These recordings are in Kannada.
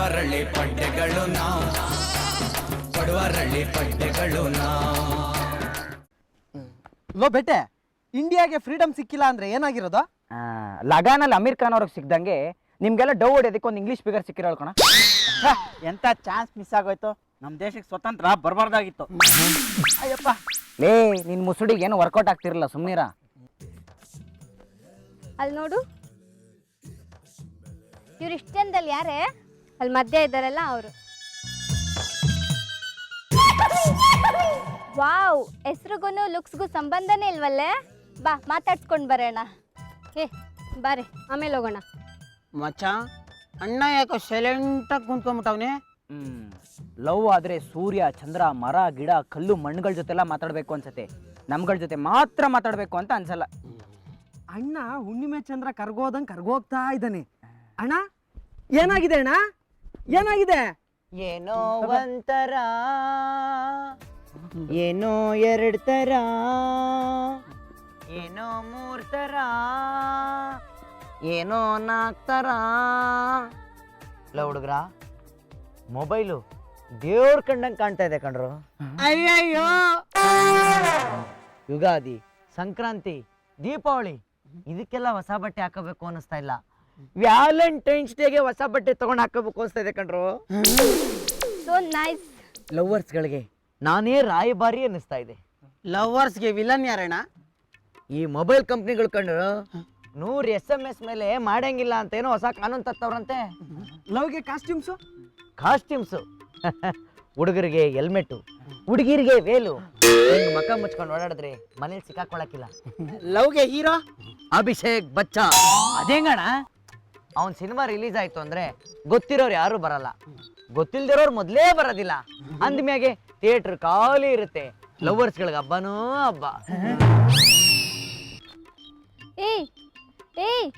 ಬಡವರಳ್ಳಿ ಪಡ್ಡೆಗಳು ನಾವು, ಬಡವರಳ್ಳಿ ಪಡ್ಡೆಗಳು ನಾವು. ಲೋ ಬೆಟ್ಟೆ, ಇಂಡಿಯಾಗೆ ಫ್ರೀಡಮ್ ಸಿಕ್ಕಿಲ್ಲ ಅಂದ್ರೆ ಏನಾಗಿರೋದು? ಲಗಾನಲ್ಲಿ ಅಮೀರ್ ಖಾನ್ ಅವ್ರಿಗೆ ಸಿಕ್ದಂಗೆ ನಿಮ್ಗೆಲ್ಲ ಡೌ ಹೊಡೆಯೋದಕ್ಕೆ ಒಂದು ಇಂಗ್ಲೀಷ್ ಫಿಗರ್ ಸಿಕ್ಕಿರೋ ಕಣ. ಎಂತ ಚಾನ್ಸ್ ಮಿಸ್ ಆಗೋಯ್ತು. ನಮ್ಮ ದೇಶಕ್ಕೆ ಸ್ವತಂತ್ರ ಬರಬಾರ್ದಾಗಿತ್ತು. ಅಯ್ಯಪ್ಪ, ಲೇ ನಿನ್ ಮುಸುಡಿಗೆ ಏನು ವರ್ಕೌಟ್ ಆಗ್ತಿರಲ್ಲ, ಸುಮ್ನಿರ. ಅಲ್ಲಿ ನೋಡು, ಇವ್ರು ಇಷ್ಟ ಜನದಲ್ಲಿ ಯಾರೇ? ಅಲ್ಲಿ ಮಧ್ಯ ಇದ್ದಾರಲ್ಲ ಅವರು. ವಾವ್, ಹೆಸ್ರಿಗೂ ಲುಕ್ಸ್ಗೂ ಸಂಬಂಧನೇ ಇಲ್ವಲ್ಲೇ. ಬಾ ಮಾತಾಡ್ಸ್ಕೊಂಡು ಬರೋಣ. ಬಾರೆ, ಆಮೇಲೆ ಹೋಗೋಣ. ಮಚ್ಚ, ಅಣ್ಣ ಯಾಕೋ ಸೈಲೆಂಟಾಗಿ ಕುಂತ್ಕೊಂಡ್ಬಿಟ್ಟವನೇ. ಲವ್ ಆದ್ರೆ ಸೂರ್ಯ ಚಂದ್ರ ಮರ ಗಿಡ ಕಲ್ಲು ಮಣ್ಣುಗಳ ಜೊತೆಲ್ಲ ಮಾತಾಡ್ಬೇಕು ಅನ್ಸತ್ತೆ, ನಮ್ಗಳ ಜೊತೆ ಮಾತ್ರ ಮಾತಾಡ್ಬೇಕು ಅಂತ ಅನ್ಸಲ್ಲ. ಅಣ್ಣ ಹುಣ್ಣಿಮೆ ಚಂದ್ರ ಕರ್ಗೋದಂಗೆ ಕರ್ಗೋಗ್ತಾ ಇದ್ದಾನೆ. ಅಣ್ಣ ಏನಾಗಿದೆ ಅಣ್ಣ, ಏನಾಗಿದೆ? ಏನೋ ಒಂಥರ, ಏನೋ ಎರಡ್ ತರ, ಏನೋ ಮೂರ್ ತರ, ಏನೋ ನಾಲ್ಕು ತರ. ಇಲ್ಲ ಹುಡುಗ್ರ, ಮೊಬೈಲು ದೇವ್ರ ಕಂಡಂಗೆ ಕಾಣ್ತಾ ಇದೆ ಕಣ್ರು. ಅಯ್ಯಯ್ಯೋ, ಯುಗಾದಿ, ಸಂಕ್ರಾಂತಿ, ದೀಪಾವಳಿ ಇದಕ್ಕೆಲ್ಲ ಹೊಸ ಬಟ್ಟೆ ಹಾಕೋಬೇಕು ಅನ್ನಿಸ್ತಾ ಇಲ್ಲ. ವ್ಯಾಲೆಂಟೈನ್ಸ್ ಡೇಗೆ ಹೊಸ ಬಟ್ಟೆ ತಗೊಂಡು ಹಾಕೋಬೇಕು ಅನಿಸ್ತಾ ಇದೆ ಕಣ್ರು. So nice. ಲವರ್ಸ್ಗಳಿಗೆ ನಾನೇ ರಾಯಭಾರಿ ಅನ್ನಿಸ್ತಾ ಇದೆ. ಲವರ್ಸ್ಗೆ ವಿಲನ್ ಯಾರಣ್ಣ? ಈ ಮೊಬೈಲ್ ಕಂಪ್ನಿಗಳು ಕಂಡ್ರು 100 SMS ಮೇಲೆ ಮಾಡಂಗಿಲ್ಲ ಅಂತ ಏನೋ ಹೊಸ ಕಾನೂನು ತತ್ತವ್ರಂತೆ. ಲವ್ಗೆ ಕಾಸ್ಟ್ಯೂಮ್ಸು, ಕಾಸ್ಟ್ಯೂಮ್ಸು ಹುಡುಗರಿಗೆ ಹೆಲ್ಮೆಟ್, ಹುಡುಗಿರಿಗೆ ವೇಲು. ಮಕ ಮುಚ್ಕೊಂಡು ಓಡಾಡಿದ್ರೆ ಮನೇಲಿ ಸಿಕ್ಕಾಕೊಳಕಿಲ್ಲ. ಲವ್ಗೆ ಹೀರೋ ಅಭಿಷೇಕ್ ಬಚ್ಚನ್. ಅದೇಂಗಣ, ಅವನ್ ಸಿನಿಮಾ ರಿಲೀಸ್ ಆಯ್ತು ಅಂದ್ರೆ ಗೊತ್ತಿರೋರು ಯಾರು ಬರಲ್ಲ, ಗೊತ್ತಿಲ್ದಿರೋರು ಮೊದಲೇ ಬರೋದಿಲ್ಲ. ಅಂದ್ಮ್ಯಾಗೆ ಥಿಯೇಟರ್ ಖಾಲಿ ಇರುತ್ತೆ. ಲವರ್ಸ್ಗಳಿಗೆ ಹಬ್ಬನೂ ಹಬ್ಬ. ಏಯ್ ಏಯ್,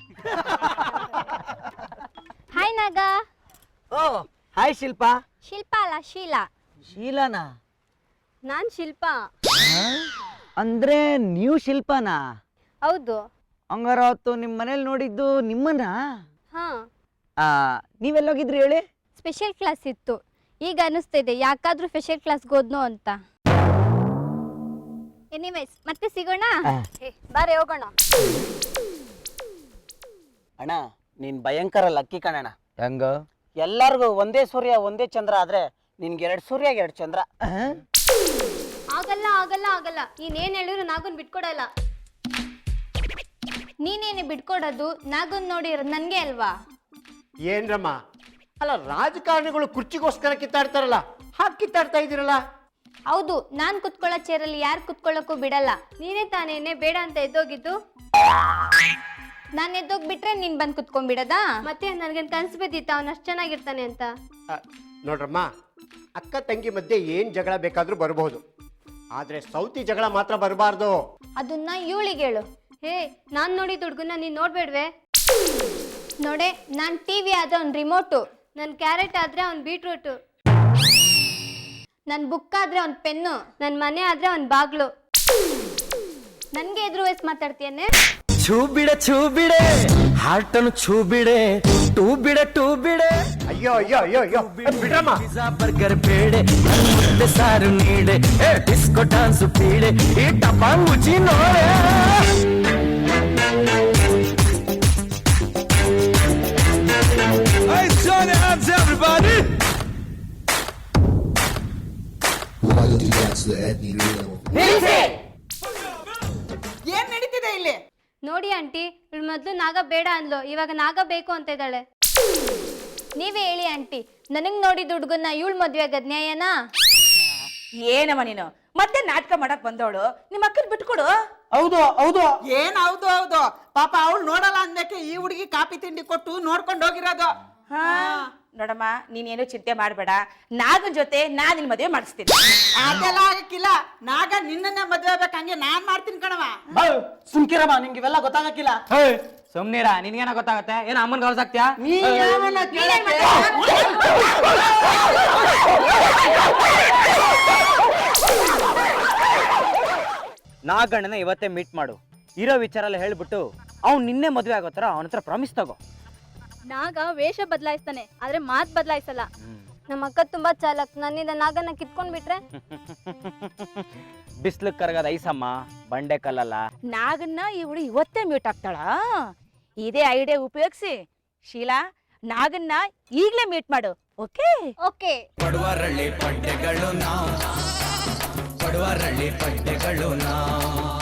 ಹಾಯ್ ನಾಗ. ಓ ಹಾಯ್ ಶಿಲ್ಪಾ. ಶಿಲ್ಪ ಅಲ್ಲ, ಶೀಲಾ. ಶೀಲಾನಾ? ನಾನ್ ಶಿಲ್ಪ. ಅಂದ್ರೆ ನೀವು ಶಿಲ್ಪಾನಾ? ಹೌದು. ಹಂಗಾರ ಅವತ್ತು ನಿಮ್ಮ ಮನೇಲಿ ನೋಡಿದ್ದು ನಿಮ್ಮನ್ನ. ಹಾ, ನೀವೆಲ್ಲೋಗಿದ್ರಿ ಹೇಳಿ? ಸ್ಪೆಷಲ್ ಕ್ಲಾಸ್ ಇತ್ತು. ಈಗ ಅನಿಸ್ತಿದೆ ಯಾಕಾದ್ರೂ ಸ್ಪೆಷಲ್ ಕ್ಲಾಸ್ಗೆ ಹೋದ್ನೋ ಅಂತ. ಎನಿವೇಸ್, ಮತ್ತೆ ಸಿಗೋಣ. ಬಾರೆ ಹೋಗೋಣ. ಅಣ್ಣ, ನೀನ್ ಭಯಂಕರ ಲಕ್ಕಿ ಕಣಣ್ಣ. ಹೆಂಗ? ಎಲ್ಲಾರ್ಗು ಒಂದೇ ಸೂರ್ಯ ಒಂದೇ ಚಂದ್ರ ಆದ್ರೆ ನಿನ್ಗೆ 2 ಸೂರ್ಯ 2 ಚಂದ್ರ. ಆಗಲ್ಲ ಆಗಲ್ಲ ಆಗಲ್ಲ, ನೀನೇನ್ ಹೇಳಿದ್ರು ನಾಗುನ್ ಬಿಟ್ಕೊಡಲ್ಲ. ನೀನೇನೆ ಬಿಟ್ಕೊಡೋದು, ನಾಗುನ್ ನೋಡಿ ನನ್ಗೆ ಅಲ್ವಾ? ಏನ್ರಮ್ಮ, ಅಲ್ಲ ರಾಜಕಾರಣಿಗಳು ಕುರ್ಚಿಗೋಸ್ಕರ ಕಿತ್ತಾಡ್ತಾರಲ್ಲ, ಹಾಗೆ ಕಿತ್ತಾಡ್ತಾ ಇದ್ದೀರಲ್ಲ. ಹೌದು, ನಾನ್ ಕುತ್ಕೊಳ್ಳೋ ಚೇರಲ್ಲಿ ಯಾರು ಕುತ್ಕೊಳ್ಳೋಕ್ಕೂ ಬಿಡಲ್ಲ. ನೀನೇ ತಾನೇನೆ ಬೇಡ ಅಂತ ಎದ್ದೋಗಿದ್ದು. ನಾನ್ ಎದ್ದೋಗ್ಬಿಟ್ರೆ ನೀನ್ ಬಂದ್ ಕುತ್ಕೊಂಡ್ಬಿಡದಾ? ಮತ್ತೆ ನನ್ಗೇನ್ ಕನ್ಸು ಬಿದ್ದಿತ್ತ ಅವ್ನು ಅಷ್ಟು ಚೆನ್ನಾಗಿರ್ತಾನೆ ಅಂತ? ನೋಡ್ರಮ್ಮ, ಅಕ್ಕ ತಂಗಿ ಮಧ್ಯೆ ಏನ್ ಜಗಳ ಬೇಕಾದ್ರೂ ಬರಬಹುದು, ಆದ್ರೆ ಸೌತಿ ಜಗಳ ಮಾತ್ರ ಬರಬಾರ್ದು. ಅದನ್ನ ಇವಳಿಗೆ ಹೇಳು. ಹೇ, ನಾನ್ ನೋಡಿದ ಹುಡ್ಗನ್ನ ನೀನ್ ನೋಡ್ಬೇಡ್ವೆ? ನೋಡೆ, ನಾನ್ ಟಿವಿ ಆದ್ರೆ ಅವ್ನ್ ರಿಮೋಟು, ನನ್ ಕ್ಯಾರೆಟ್ ಆದ್ರೆ ಅವ್ನ್ ಬೀಟ್ರೂಟು, ನನ್ ಬುಕ್ ಆದ್ರೆ ಅವ್ನ್ ಪೆನ್ನು, ನನ್ ಮನೆ ಆದ್ರೆ ಅವ್ನ್ ಬಾಗ್ಲು. ನನ್ಗೆ ಎದುರು ವಯಸ್ಸು ಮಾತಾಡ್ತೀಯನ್ನೇ? ಛೂ ಬಿಡೆ ಹಾರ್ಟನ್ನು ಛೂ ಬಿಡೆ, ಟೂ ಬಿಡೆ. ಅಯ್ಯೋ ಅಯ್ಯೋ ಅಯ್ಯೋ ಅಯ್ಯೋ, ಬಿಡ್ರಮ್ಮ. ಪಿಜ್ಜಾ ಬರ್ಗರ್ ಬೇಡೆ, ಮುದ್ದೆ ಸಾರು ನೀಡೆ, ಡಿಸ್ಕೋ ಡಾನ್ಸ್ ಪೀಡೆ, ಈ ಟಪಾಂಗ್ ಮುಚ್ಚಿ ನೋಡೆ. Hey, Johnny, hands everybody. ಏನ್ ನಡೀತಿದೆ ಇಲ್ಲಿ? ನೋಡಿ ಆಂಟಿ, ಇವಳು ಮೊದ್ಲು ನಾಗ ಬೇಡ ಅಂದ್ಲು, ಇವಾಗ ನಾಗ ಬೇಕು ಅಂತ ಇದ್ದಾಳೆ. ನೀವೇ ಹೇಳಿ ಆಂಟಿ, ನನಗ್ ನೋಡಿದ ಹುಡ್ಗನ್ನ ಇವಳು ಮದ್ವೆ ಆಗದ್ ನ್ಯಾಯನಾ? ಏನಮ್ಮ ನೀನು ಮತ್ತೆ ನಾಟಕ ಮಾಡಕ್ ಬಂದವಳು, ನಿಮ್ಮ ಅಕ್ಕನ್ ಬಿಟ್ಕೊಡು. ಹೌದು ಹೌದು. ಏನ್ ಹೌದು ಹೌದು, ಪಾಪ ಅವಳು ನೋಡಲ್ಲ ಅಂದಕ್ಕೆ ಈ ಹುಡುಗಿ ಕಾಪಿ ತಿಂಡಿ ಕೊಟ್ಟು ನೋಡ್ಕೊಂಡು ಹೋಗಿರೋದು. ಹಾ ನೋಡಮ್ಮ, ನೀನೇನು ಚಿಂತೆ ಮಾಡ್ಬೇಡ, ನಾಗನ್ ಜೊತೆ ನಾನ್ ನಿನ್ ಮದುವೆ ಮಾಡಿಸ್ತೀನಿ. ಅದೆಲ್ಲ ಆಗಕ್ಕಿಲ್ಲ, ನಾಗ ನಿನ್ನನ್ನೇ ಮದ್ವೆ ಆಗ್ಬೇಕು, ಹಂಗೆ ನಾನ್ ಮಾಡ್ತೀನಿ ಕಣವ. ಸುಮ್ಕಿರಮ್ಮ, ನಿಂಗೆ ಇವೆಲ್ಲ ಗೊತ್ತಾಗಕ್ಕಿಲ್ಲ. ಸುಮ್ನಿರ, ನಿನ್ಗೇನ ಗೊತ್ತಾಗತ್ತೆ? ಏನ ಅಮ್ಮನ್ ಕಳ್ಸಾಕ್ತ್ಯಾ? ನೀ ಯಾವನ್ನ ಕೇಳಕ್ಕೆ? ನಾಗಣ್ಣನ ಇವತ್ತೇ ಮೀಟ್ ಮಾಡು, ಇರೋ ವಿಚಾರ ಎಲ್ಲ ಹೇಳ್ಬಿಟ್ಟು ಅವ್ನು ನಿನ್ನೆ ಮದುವೆ ಆಗೋ ಥರ ಅವನ ಹತ್ರ ಪ್ರಾಮಿಸ್ ತಗೋ. ನಾಗ ವೇಷ ಬದಲಾಯಿಸ್ತಾನೆ ಆದ್ರೆ ಮಾತ್ ಬದಲಾಯಿಸಲ್ಲ. ನಮ್ಮ ಅಕ್ಕ ತುಂಬಾ ಚಾಲಕ್, ನನ್ನಿಂದ ನಾಗನ ಕಿತ್ಕೊಂಡ್ ಬಿಟ್ರೆ ಬಿಸ್ಲು ಕರಗದ ಐಸಮ್ಮ, ಬಂಡೆ ಕಲ್ಲಲ್ಲ. ನಾಗನ್ನ ಇವಳು ಇವತ್ತೇ ಮ್ಯೂಟ್ ಆಗ್ತಾಳ. ಇದೇ ಐಡಿಯಾ ಉಪಯೋಗಿಸಿ ಶೀಲಾ ನಾಗನ್ನ ಈಗ್ಲೇ ಮೀಟ್ ಮಾಡು. Okay okay. ಪಡುವರಳ್ಳಿ ಪಡ್ಡೆಗಳು ನಾವು